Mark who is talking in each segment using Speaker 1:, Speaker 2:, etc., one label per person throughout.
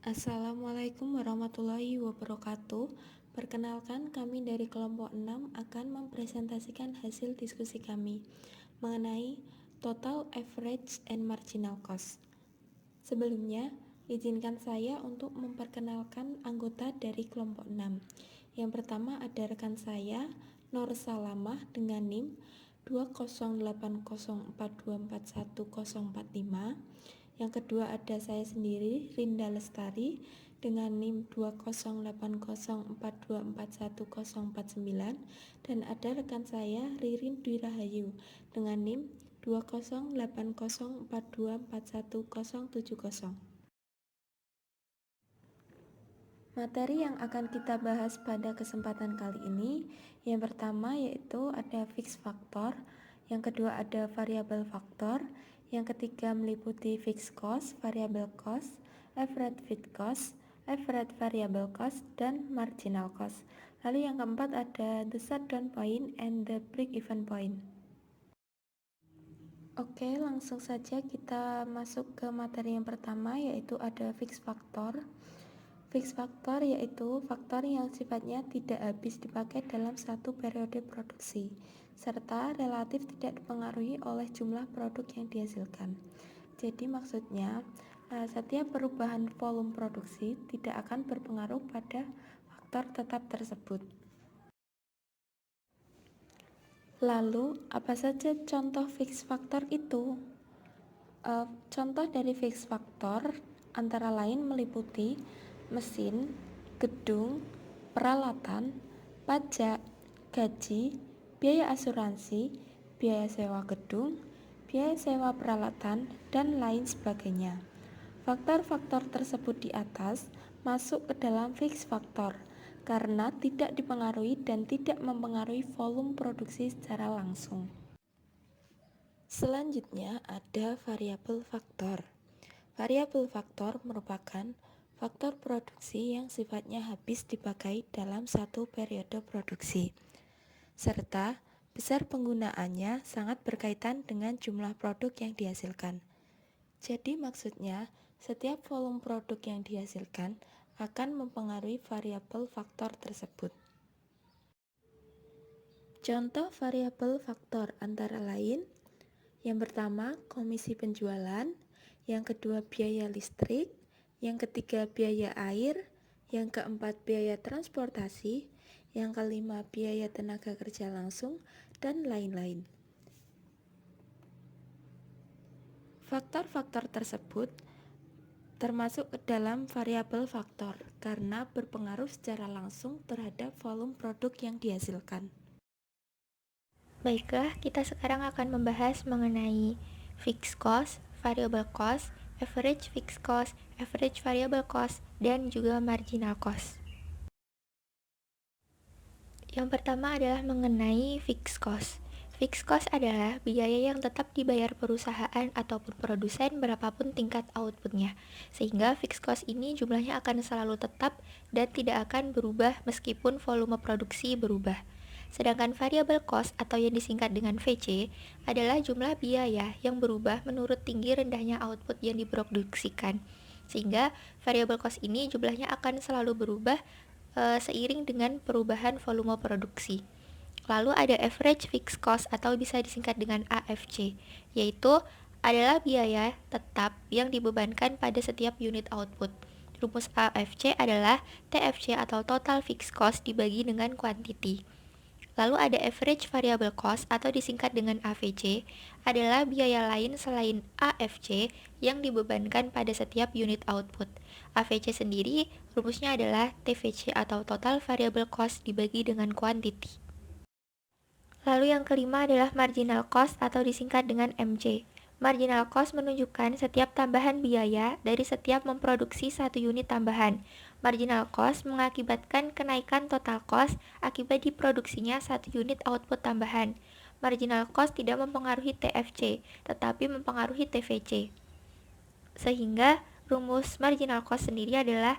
Speaker 1: Assalamualaikum warahmatullahi wabarakatuh. Perkenalkan, kami dari kelompok 6 akan mempresentasikan hasil diskusi kami mengenai total average and marginal cost. Sebelumnya, izinkan saya untuk memperkenalkan anggota dari kelompok 6. Yang pertama ada rekan saya, Nur Salamah dengan NIM 20804241045. Yang kedua ada saya sendiri, Rinda Lestari dengan NIM 20804241049, dan ada rekan saya Ririn Dwi Rahayu dengan NIM 2080424217070. Materi yang akan kita bahas pada kesempatan kali ini, yang pertama yaitu ada fixed factor, yang kedua ada variable factor, yang ketiga meliputi fixed cost, variable cost, average fixed cost, average variable cost, dan marginal cost. Lalu yang keempat ada the shutdown point and the break-even point. Oke, langsung saja kita masuk ke materi yang pertama, yaitu ada fixed factor. Fixed factor yaitu faktor yang sifatnya tidak habis dipakai dalam satu periode produksi, serta relatif tidak dipengaruhi oleh jumlah produk yang dihasilkan. Jadi maksudnya, setiap perubahan volume produksi tidak akan berpengaruh pada faktor tetap tersebut. Lalu, apa saja contoh fixed factor itu? Contoh dari fixed factor antara lain meliputi mesin, gedung, peralatan, pajak, gaji, biaya asuransi, biaya sewa gedung, biaya sewa peralatan, dan lain sebagainya. Faktor-faktor tersebut di atas masuk ke dalam fixed factor karena tidak dipengaruhi dan tidak mempengaruhi volume produksi secara langsung. Selanjutnya ada variable faktor. Variable faktor merupakan faktor produksi yang sifatnya habis dipakai dalam satu periode produksi, serta besar penggunaannya sangat berkaitan dengan jumlah produk yang dihasilkan. Jadi maksudnya, setiap volume produk yang dihasilkan akan mempengaruhi variabel faktor tersebut. Contoh variabel faktor antara lain, yang pertama komisi penjualan, yang kedua biaya listrik, yang ketiga biaya air, yang keempat biaya transportasi, yang kelima biaya tenaga kerja langsung, dan lain-lain. Faktor-faktor tersebut termasuk ke dalam variabel faktor karena berpengaruh secara langsung terhadap volume produk yang dihasilkan.
Speaker 2: Baiklah, kita sekarang akan membahas mengenai fixed cost, variable cost, average fixed cost, average variable cost, dan juga marginal cost. Yang pertama adalah mengenai fixed cost. Fixed cost adalah biaya yang tetap dibayar perusahaan ataupun produsen berapapun tingkat outputnya, sehingga fixed cost ini jumlahnya akan selalu tetap dan tidak akan berubah meskipun volume produksi berubah. Sedangkan variable cost atau yang disingkat dengan VC adalah jumlah biaya yang berubah menurut tinggi rendahnya output yang diproduksikan. Sehingga variable cost ini jumlahnya akan selalu berubah seiring dengan perubahan volume produksi. Lalu ada average fixed cost atau bisa disingkat dengan AFC, yaitu adalah biaya tetap yang dibebankan pada setiap unit output. Rumus AFC adalah TFC atau total fixed cost dibagi dengan quantity. Lalu ada average variable cost atau disingkat dengan AVC, adalah biaya lain selain AFC yang dibebankan pada setiap unit output. AVC sendiri rumusnya adalah TVC atau total variable cost dibagi dengan quantity. Lalu yang kelima adalah marginal cost atau disingkat dengan MC. Marginal cost menunjukkan setiap tambahan biaya dari setiap memproduksi satu unit tambahan. Marginal cost mengakibatkan kenaikan total cost akibat diproduksinya satu unit output tambahan. Marginal cost tidak mempengaruhi TFC, tetapi mempengaruhi TVC. Sehingga rumus marginal cost sendiri adalah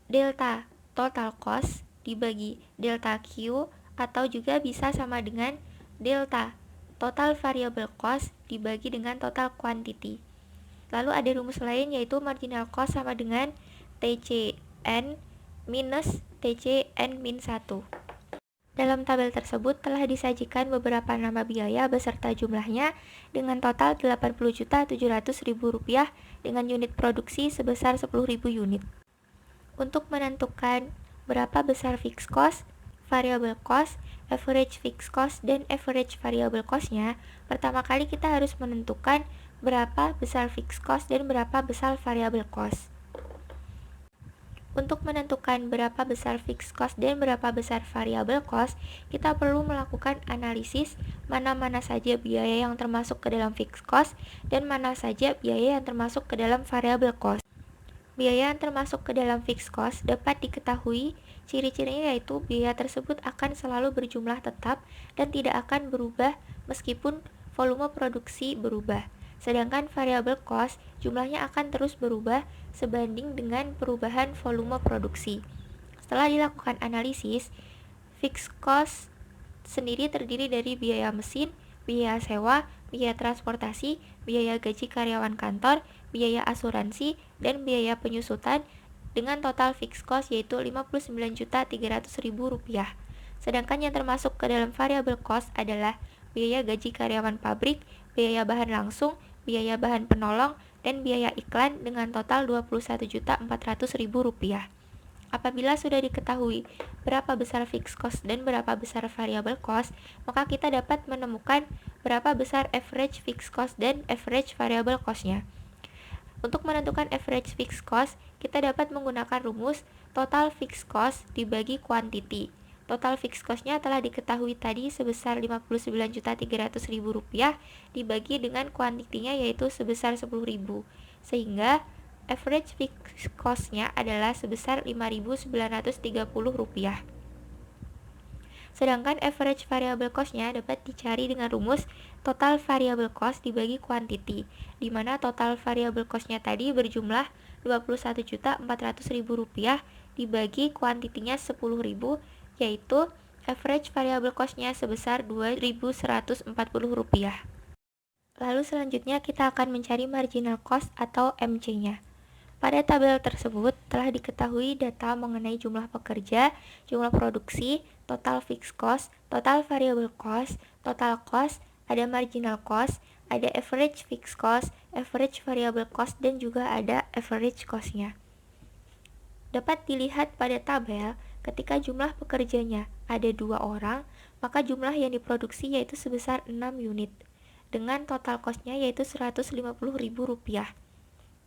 Speaker 2: delta total cost dibagi delta Q, atau juga bisa sama dengan delta total variable cost dibagi dengan total quantity. Lalu ada rumus lain yaitu marginal cost sama dengan TCN minus TCN-1. Dalam tabel tersebut telah disajikan beberapa nama biaya beserta jumlahnya dengan total Rp80.700.000 dengan unit produksi sebesar 10.000 unit. Untuk menentukan berapa besar fixed cost, variable cost, average fixed cost, dan average variable cost-nya, pertama kali kita harus menentukan berapa besar fixed cost dan berapa besar variable cost. Untuk menentukan berapa besar fixed cost dan berapa besar variable cost, kita perlu melakukan analisis mana-mana saja biaya yang termasuk ke dalam fixed cost dan mana saja biaya yang termasuk ke dalam variable cost. Biaya yang termasuk ke dalam fixed cost dapat diketahui ciri-cirinya, yaitu biaya tersebut akan selalu berjumlah tetap dan tidak akan berubah meskipun volume produksi berubah. Sedangkan variable cost jumlahnya akan terus berubah sebanding dengan perubahan volume produksi. Setelah dilakukan analisis, fixed cost sendiri terdiri dari biaya mesin, biaya sewa, biaya transportasi, biaya gaji karyawan kantor, biaya asuransi, dan biaya penyusutan dengan total fixed cost yaitu Rp59.300.000. Sedangkan yang termasuk ke dalam variable cost adalah biaya gaji karyawan pabrik, biaya bahan langsung, biaya bahan penolong, dan biaya iklan dengan total Rp21.400.000. Apabila sudah diketahui berapa besar fixed cost dan berapa besar variable cost, maka kita dapat menemukan berapa besar average fixed cost dan average variable cost-nya. Untuk menentukan average fixed cost, kita dapat menggunakan rumus total fixed cost dibagi quantity. Total fixed cost-nya telah diketahui tadi sebesar Rp59.300.000 dibagi dengan kuantitinya yaitu sebesar 10.000. Sehingga average fixed cost-nya adalah sebesar Rp5.930. Sedangkan average variable cost-nya dapat dicari dengan rumus total variable cost dibagi quantity, di mana total variable cost-nya tadi berjumlah Rp21.400.000 dibagi kuantitinya 10.000, yaitu average variable cost-nya sebesar Rp2.140. Lalu selanjutnya kita akan mencari marginal cost atau MC-nya. Pada tabel tersebut telah diketahui data mengenai jumlah pekerja, jumlah produksi, total fixed cost, total variable cost, total cost, ada marginal cost, ada average fixed cost, average variable cost, dan juga ada average cost-nya. Dapat dilihat pada tabel, ketika jumlah pekerjanya ada 2 orang, maka jumlah yang diproduksi yaitu sebesar 6 unit, dengan total cost-nya yaitu Rp150.000.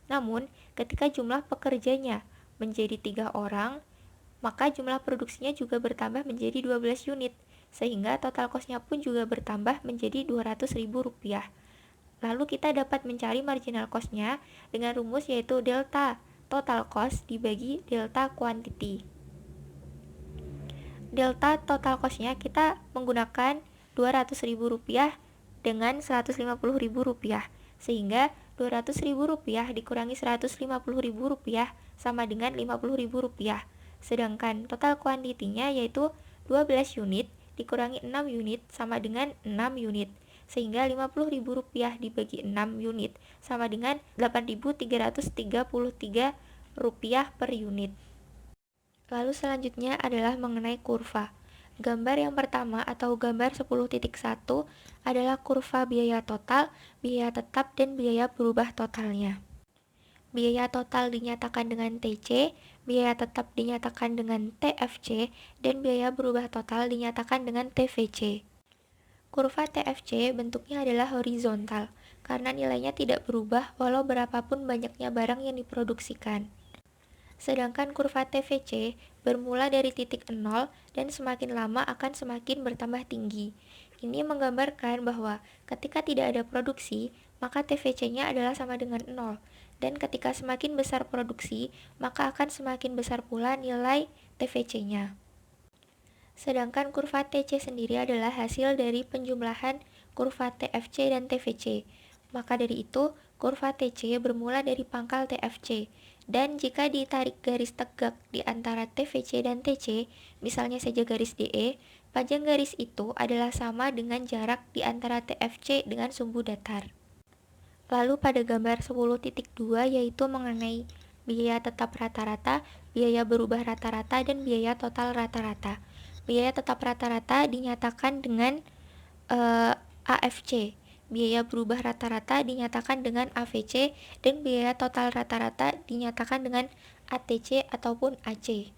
Speaker 2: Namun, ketika jumlah pekerjanya menjadi 3 orang, maka jumlah produksinya juga bertambah menjadi 12 unit, sehingga total cost-nya pun juga bertambah menjadi Rp200.000. Lalu kita dapat mencari marginal cost-nya dengan rumus yaitu delta total cost dibagi delta quantity. Delta total cost-nya kita menggunakan Rp200.000 dengan Rp150.000, sehingga Rp200.000 dikurangi Rp150.000 sama dengan Rp50.000. Sedangkan total kuantitinya yaitu 12 unit dikurangi 6 unit sama dengan 6 unit, sehingga Rp50.000 dibagi 6 unit sama dengan Rp8.333 per unit. Lalu selanjutnya adalah mengenai kurva. Gambar yang pertama atau gambar 10.1 adalah kurva biaya total, biaya tetap, dan biaya berubah totalnya. Biaya total dinyatakan dengan TC, biaya tetap dinyatakan dengan TFC, dan biaya berubah total dinyatakan dengan TVC. Kurva TFC bentuknya adalah horizontal, karena nilainya tidak berubah walau berapapun banyaknya barang yang diproduksikan. Sedangkan kurva TVC bermula dari titik 0 dan semakin lama akan semakin bertambah tinggi. Ini menggambarkan bahwa ketika tidak ada produksi, maka TVC-nya adalah sama dengan 0. Dan ketika semakin besar produksi, maka akan semakin besar pula nilai TVC-nya. Sedangkan kurva TC sendiri adalah hasil dari penjumlahan kurva TFC dan TVC. Maka dari itu, kurva TC bermula dari pangkal TFC. Dan jika ditarik garis tegak di antara TVC dan TC, misalnya saja garis DE, panjang garis itu adalah sama dengan jarak di antara TFC dengan sumbu datar. Lalu pada gambar 10.2 yaitu mengenai biaya tetap rata-rata, biaya berubah rata-rata, dan biaya total rata-rata. Biaya tetap rata-rata dinyatakan dengan AFC. Biaya berubah rata-rata dinyatakan dengan AVC, dan biaya total rata-rata dinyatakan dengan ATC ataupun AC.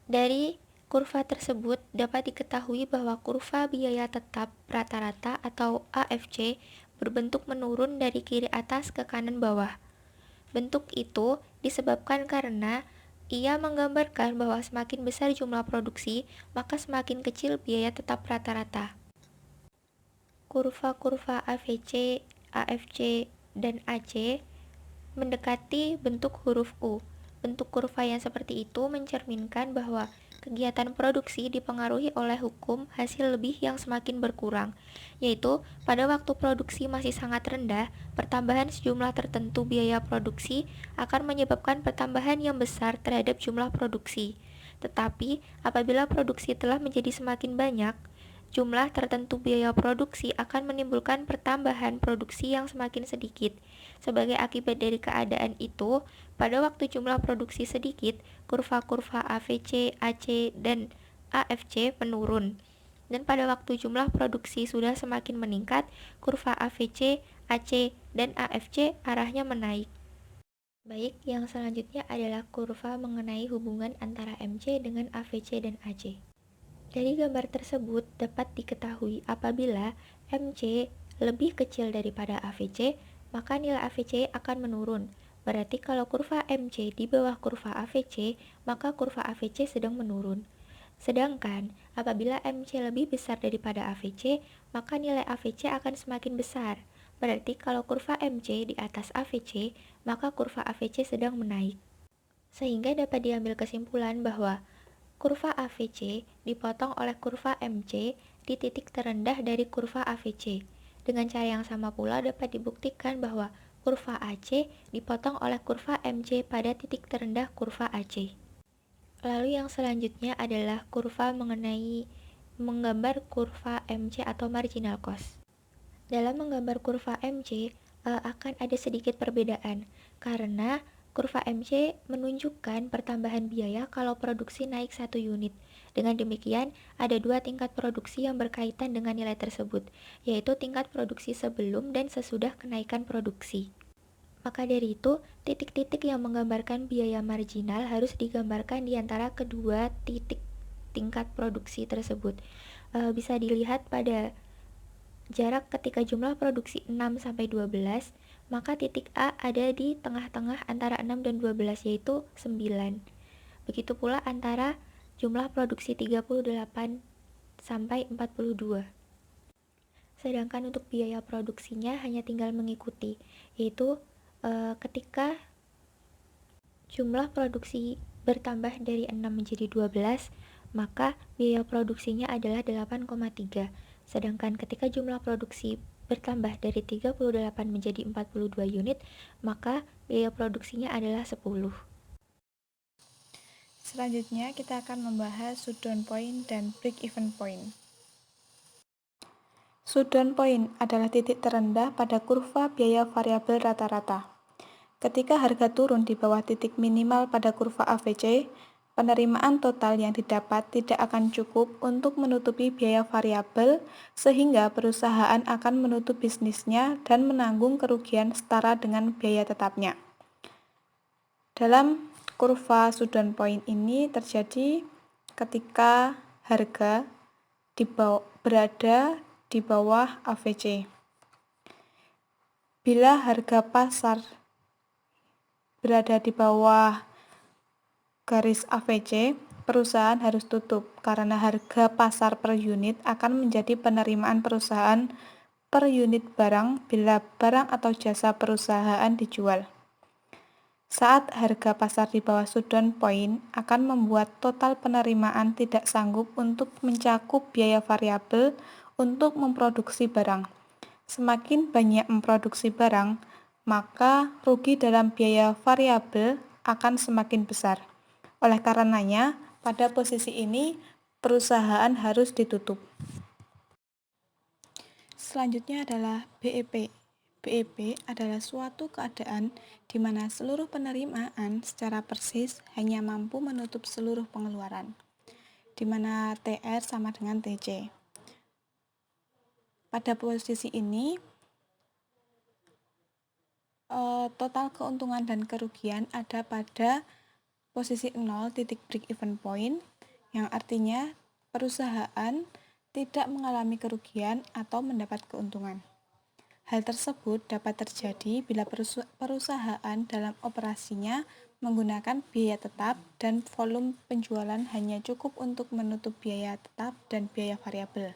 Speaker 2: Dari kurva tersebut dapat diketahui bahwa kurva biaya tetap rata-rata atau AFC berbentuk menurun dari kiri atas ke kanan bawah. Bentuk itu disebabkan karena ia menggambarkan bahwa semakin besar jumlah produksi, maka semakin kecil biaya tetap rata-rata. Kurva-kurva AVC, AFC, dan AC mendekati bentuk huruf U. Bentuk kurva yang seperti itu mencerminkan bahwa kegiatan produksi dipengaruhi oleh hukum hasil lebih yang semakin berkurang, yaitu pada waktu produksi masih sangat rendah, pertambahan sejumlah tertentu biaya produksi akan menyebabkan pertambahan yang besar terhadap jumlah produksi. Tetapi, apabila produksi telah menjadi semakin banyak, jumlah tertentu biaya produksi akan menimbulkan pertambahan produksi yang semakin sedikit. Sebagai akibat dari keadaan itu, pada waktu jumlah produksi sedikit, kurva-kurva AVC, AC, dan AFC menurun. Dan pada waktu jumlah produksi sudah semakin meningkat, kurva AVC, AC, dan AFC arahnya menaik. Baik, yang selanjutnya adalah kurva mengenai hubungan antara MC dengan AVC dan AC. Dari gambar tersebut dapat diketahui apabila MC lebih kecil daripada AVC, maka nilai AVC akan menurun. Berarti kalau kurva MC di bawah kurva AVC, maka kurva AVC sedang menurun. Sedangkan apabila MC lebih besar daripada AVC, maka nilai AVC akan semakin besar. Berarti kalau kurva MC di atas AVC, maka kurva AVC sedang menaik. Sehingga dapat diambil kesimpulan bahwa kurva AVC dipotong oleh kurva MC di titik terendah dari kurva AVC. Dengan cara yang sama pula dapat dibuktikan bahwa kurva AC dipotong oleh kurva MC pada titik terendah kurva AC. Lalu yang selanjutnya adalah kurva menggambar kurva MC atau marginal cost. Dalam menggambar kurva MC akan ada sedikit perbedaan karena kurva MC menunjukkan pertambahan biaya kalau produksi naik 1 unit. Dengan demikian, ada 2 tingkat produksi yang berkaitan dengan nilai tersebut, yaitu tingkat produksi sebelum dan sesudah kenaikan produksi. Maka dari itu, titik-titik yang menggambarkan biaya marginal harus digambarkan di antara kedua titik tingkat produksi tersebut. Bisa dilihat pada jarak ketika jumlah produksi 6-12, maka titik A ada di tengah-tengah antara 6 dan 12, yaitu 9. Begitu pula antara jumlah produksi 38-42. Sedangkan untuk biaya produksinya hanya tinggal mengikuti, yaitu ketika jumlah produksi bertambah dari 6 menjadi 12, maka biaya produksinya adalah 8,3. Sedangkan ketika jumlah produksi bertambah dari 38 menjadi 42 unit, maka biaya produksinya adalah 10.
Speaker 3: Selanjutnya kita akan membahas shutdown point dan break-even point. Shutdown point adalah titik terendah pada kurva biaya variabel rata-rata. Ketika harga turun di bawah titik minimal pada kurva AVC, penerimaan total yang didapat tidak akan cukup untuk menutupi biaya variabel sehingga perusahaan akan menutup bisnisnya dan menanggung kerugian setara dengan biaya tetapnya. Dalam kurva shutdown point ini terjadi ketika harga berada di bawah AVC. Bila harga pasar berada di bawah garis AVC, perusahaan harus tutup karena harga pasar per unit akan menjadi penerimaan perusahaan per unit barang bila barang atau jasa perusahaan dijual. Saat harga pasar di bawah shutdown point akan membuat total penerimaan tidak sanggup untuk mencakup biaya variabel untuk memproduksi barang. Semakin banyak memproduksi barang, maka rugi dalam biaya variabel akan semakin besar. Oleh karenanya, pada posisi ini perusahaan harus ditutup. Selanjutnya adalah BEP. BEP adalah suatu keadaan di mana seluruh penerimaan secara persis hanya mampu menutup seluruh pengeluaran, di mana TR sama dengan TC. Pada posisi ini, total keuntungan dan kerugian ada pada posisi 0 titik break even point, yang artinya perusahaan tidak mengalami kerugian atau mendapat keuntungan. Hal tersebut dapat terjadi bila perusahaan dalam operasinya menggunakan biaya tetap dan volume penjualan hanya cukup untuk menutup biaya tetap dan biaya variabel.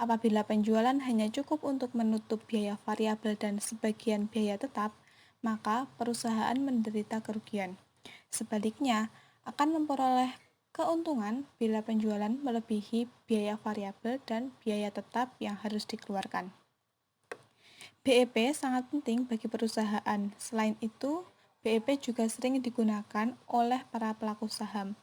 Speaker 3: Apabila penjualan hanya cukup untuk menutup biaya variabel dan sebagian biaya tetap, maka perusahaan menderita kerugian. Sebaliknya, akan memperoleh keuntungan bila penjualan melebihi biaya variabel dan biaya tetap yang harus dikeluarkan. BEP sangat penting bagi perusahaan. Selain itu, BEP juga sering digunakan oleh para pelaku saham.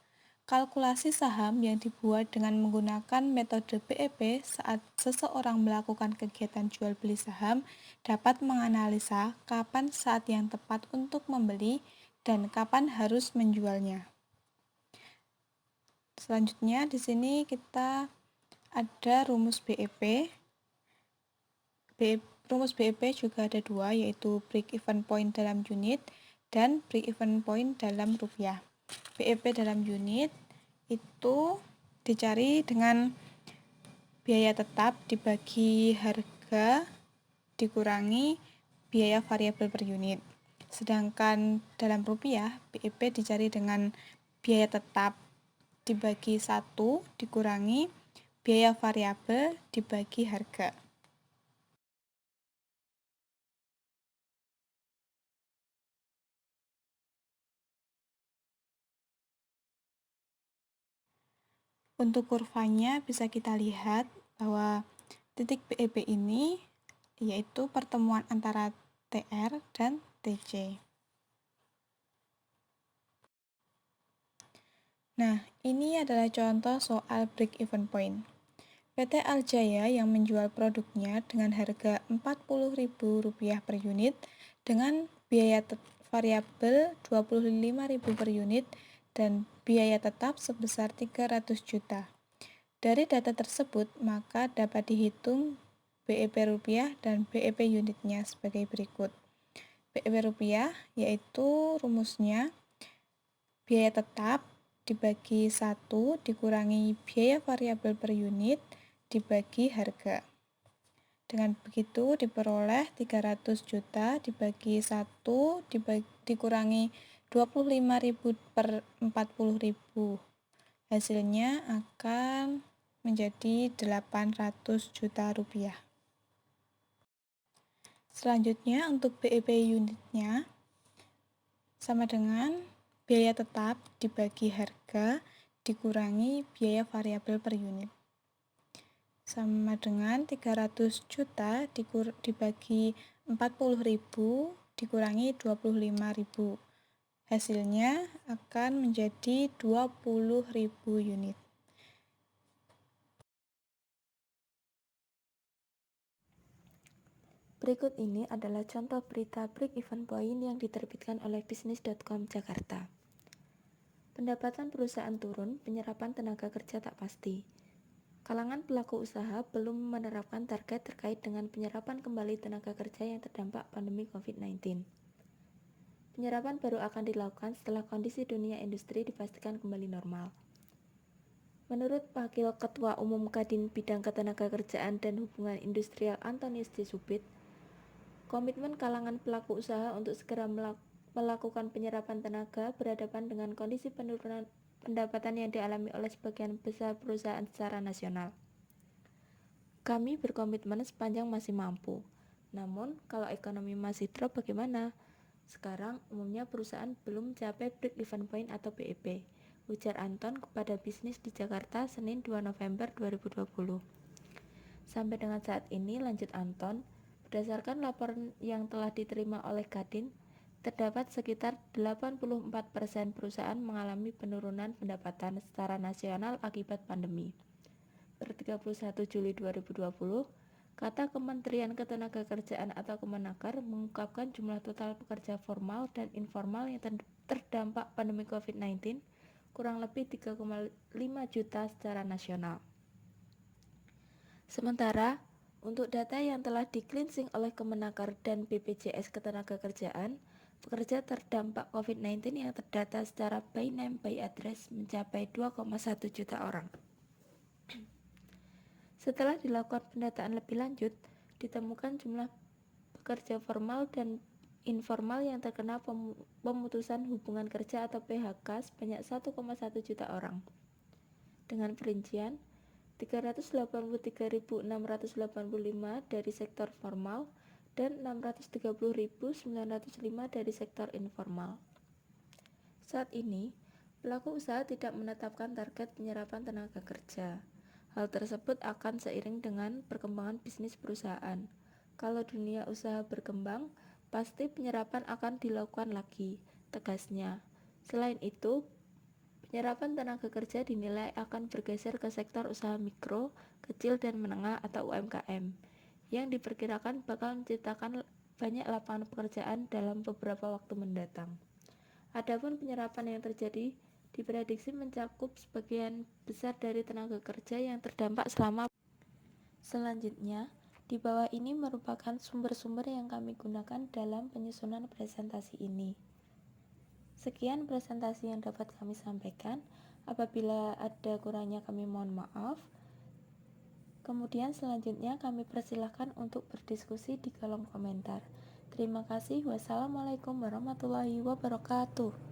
Speaker 3: Kalkulasi saham yang dibuat dengan menggunakan metode BEP saat seseorang melakukan kegiatan jual beli saham dapat menganalisa kapan saat yang tepat untuk membeli dan kapan harus menjualnya. Selanjutnya di sini kita ada rumus BEP. Rumus BEP juga ada dua, yaitu break even point dalam unit dan break even point dalam rupiah. BEP dalam unit itu dicari dengan biaya tetap dibagi harga dikurangi biaya variabel per unit. Sedangkan dalam rupiah, BEP dicari dengan biaya tetap dibagi 1 dikurangi biaya variabel dibagi harga. Untuk kurvanya bisa kita lihat bahwa titik BEP ini yaitu pertemuan antara TR dan TC. Nah, ini adalah contoh soal break even point. PT Aljaya yang menjual produknya dengan harga Rp40.000 per unit dengan biaya variabel Rp25.000 per unit dan biaya tetap sebesar 300 juta. Dari data tersebut, maka dapat dihitung BEP rupiah dan BEP unitnya sebagai berikut. BEP rupiah yaitu rumusnya biaya tetap dibagi 1 dikurangi biaya variabel per unit dibagi harga. Dengan begitu diperoleh 300 juta dibagi 1 dikurangi 25.000 per 40.000. Hasilnya akan menjadi 800 juta rupiah. Selanjutnya untuk BEP unitnya sama dengan biaya tetap dibagi harga dikurangi biaya variabel per unit. Sama dengan 300 juta dibagi 40.000 dikurangi 25.000. Hasilnya akan menjadi 20.000 unit.
Speaker 1: Berikut ini adalah contoh berita break even point yang diterbitkan oleh bisnis.com Jakarta. Pendapatan perusahaan turun, penyerapan tenaga kerja tak pasti. Kalangan pelaku usaha belum menerapkan target terkait dengan penyerapan kembali tenaga kerja yang terdampak pandemi COVID-19. Penyerapan baru akan dilakukan setelah kondisi dunia industri dipastikan kembali normal. Menurut Wakil Ketua Umum Kadin Bidang Ketenagakerjaan dan Hubungan Industrial Antonius C. Subit, komitmen kalangan pelaku usaha untuk segera melakukan penyerapan tenaga berhadapan dengan kondisi penurunan pendapatan yang dialami oleh sebagian besar perusahaan secara nasional. Kami berkomitmen sepanjang masih mampu. Namun, kalau ekonomi masih drop bagaimana? Sekarang, umumnya perusahaan belum mencapai break even point atau BEP, ujar Anton kepada Bisnis di Jakarta Senin 2 November 2020. Sampai dengan saat ini, lanjut Anton, berdasarkan laporan yang telah diterima oleh Kadin, terdapat sekitar 84% perusahaan mengalami penurunan pendapatan secara nasional akibat pandemi. Per 31 Juli 2020, Kata Kementerian Ketenagakerjaan atau Kemenaker mengungkapkan jumlah total pekerja formal dan informal yang terdampak pandemi COVID-19 kurang lebih 3,5 juta secara nasional. Sementara, untuk data yang telah di-cleansing oleh Kemenaker dan BPJS Ketenagakerjaan, pekerja terdampak COVID-19 yang terdata secara by name by address mencapai 2,1 juta orang. Setelah dilakukan pendataan lebih lanjut, ditemukan jumlah pekerja formal dan informal yang terkena pemutusan hubungan kerja atau PHK sebanyak 1,1 juta orang. Dengan perincian, 383.685 dari sektor formal dan 630.905 dari sektor informal. Saat ini, pelaku usaha tidak menetapkan target penyerapan tenaga kerja. Hal tersebut akan seiring dengan perkembangan bisnis perusahaan. Kalau dunia usaha berkembang, pasti penyerapan akan dilakukan lagi, tegasnya. Selain itu, penyerapan tenaga kerja dinilai akan bergeser ke sektor usaha mikro, kecil dan menengah atau UMKM, yang diperkirakan bakal menciptakan banyak lapangan pekerjaan dalam beberapa waktu mendatang. Adapun penyerapan yang terjadi diprediksi mencakup sebagian besar dari tenaga kerja yang terdampak selama. Selanjutnya, di bawah ini merupakan sumber-sumber yang kami gunakan dalam penyusunan presentasi ini. Sekian presentasi yang dapat kami sampaikan. Apabila ada kurangnya kami mohon maaf. Kemudian selanjutnya kami persilahkan untuk berdiskusi di kolom komentar. Terima kasih. Wassalamualaikum warahmatullahi wabarakatuh.